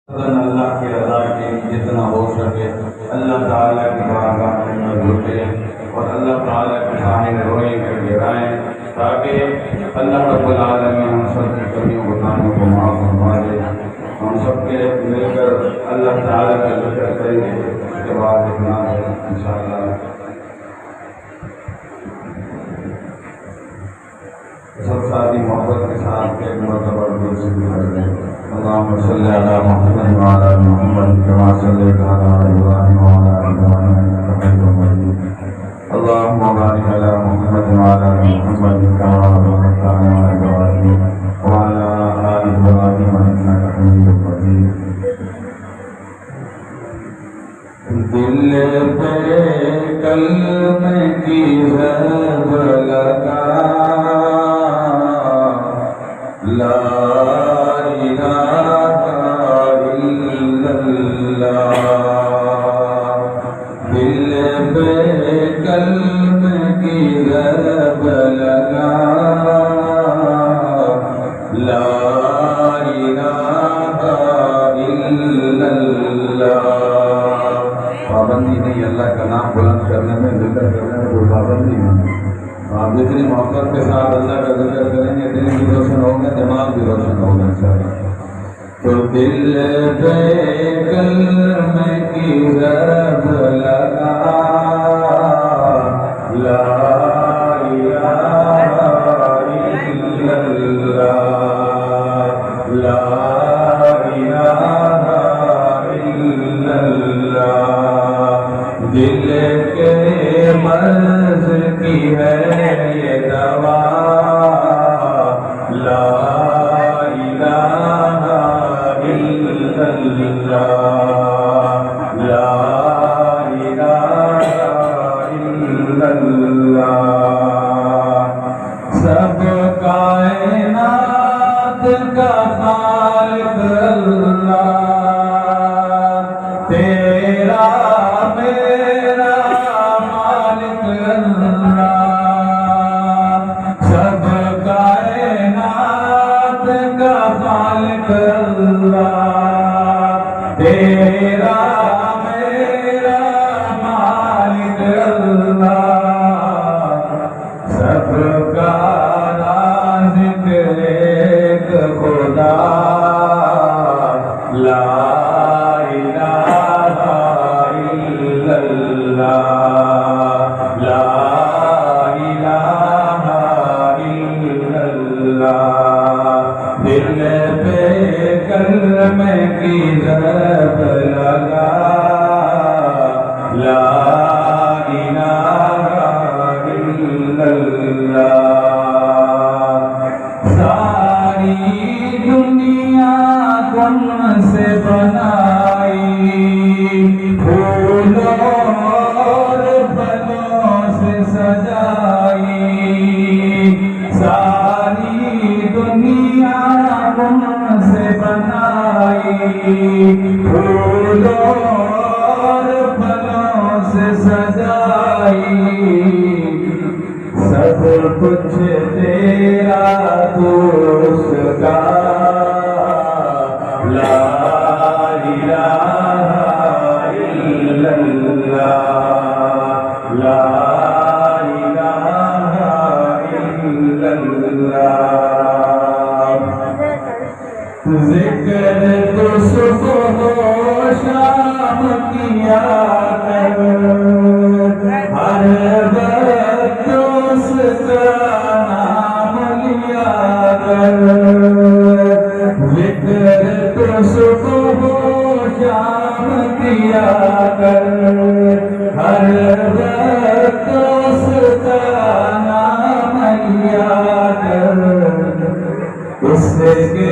اللہ کی رضا کے جتنا ہو سکے اللہ تعالیٰ کی بارگاہ میں جھکے اور اللہ تعالیٰ کے سامنے روئیں کر گرائیں تاکہ اللہ رب العالمین ہم سب کی کمیوں گناہوں کو معاف فرما دے۔ ہم سب کے مل کر اللہ تعالیٰ کا ذکر کریں گے، اس کے بعد اتنا ہے انشاءاللہ سب ساتھی محبت کے ساتھ ایک مرتبہ دل سے گزر گئے۔ اللهم صل على محمد وعلى ال محمد كما صليت على ابراهيم وعلى ال ابراهيم انك حميد مجيد۔ اللهم بارك على محمد وعلى ال محمد كما باركت على ابراهيم وعلى ال ابراهيم انك حميد مجيد۔ دل پہ کلمے کی ضرب لگا، لا پابندی نہیں اللہ کا نام بلند کرنے میں، ذکر کرنے میں کوئی پابندی نہیں۔ آپ جتنی محبت کے ساتھ اللہ کا ذکر کریں گے دل بھی روشن ہوگا، دماغ بھی روشن ہوگا انشاءاللہ۔ تو دل پہ کلمے کی ضرب لگا، لا الہ الا اللہ، لا الہ الا اللہ۔ دل کے مرض کی ہے یہ دوا، لا الہ الا اللہ، لا الہ الا اللہ۔ سب کائنات کا خالق اللہ، تیرا میرا مالک اللہ۔ سب کائنات کا خالق اللہ، تیرا میرا مالک اللہ۔ سب کا رازق ایک خدا، لا الہ الا اللہ، لا الہ الا اللہ۔ دل پہ کلمے کی ضرب لگا، لا الہ الا اللہ۔ ساری دنیا غم سے بنائی، پھولوں اور پھلوں سے سجائی۔ ساری دنیا غم سے بنائی، پھولوں اور پھلوں سے سجائی۔ سب کچھ تیرا دوست کا، لا الہ الا اللہ، لا الہ الا اللہ۔ ذکر تو صبح و شام کیا کر، ہر وقت اس کا نام لیا کر۔ ذکر تو صبح و شام کیا کر، ہر وقت اس کا نام لیا کر۔ اس کے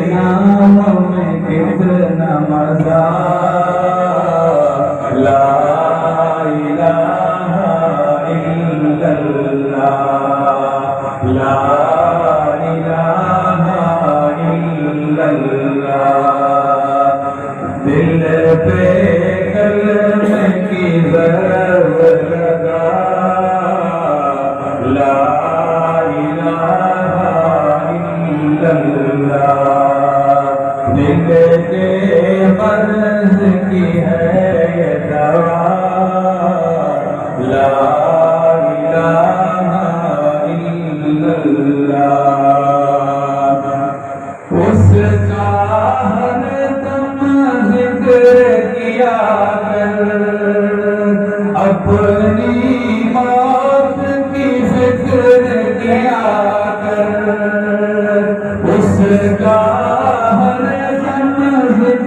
نام میں کتنا مزہ، لا الہ الا اللہ، لا الہ الا اللہ۔ دل پہ کلمے کی ضرب لگا، لا الہ الا اللہ۔ دل کے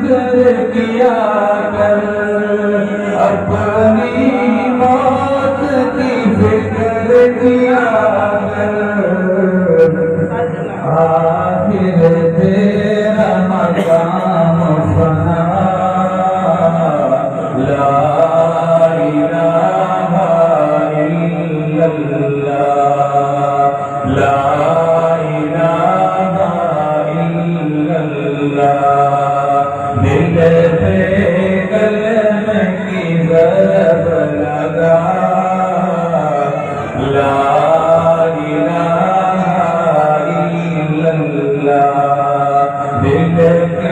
فکر کیا کر، اپنی موت کی فکر کیا کر، آخر تیرا مقام فنا، لا الہ الا اللہ، لا الہ الا اللہ، دل پہ کلمہ کی ضرب لگا، لا الہ الا اللہ، دل پہ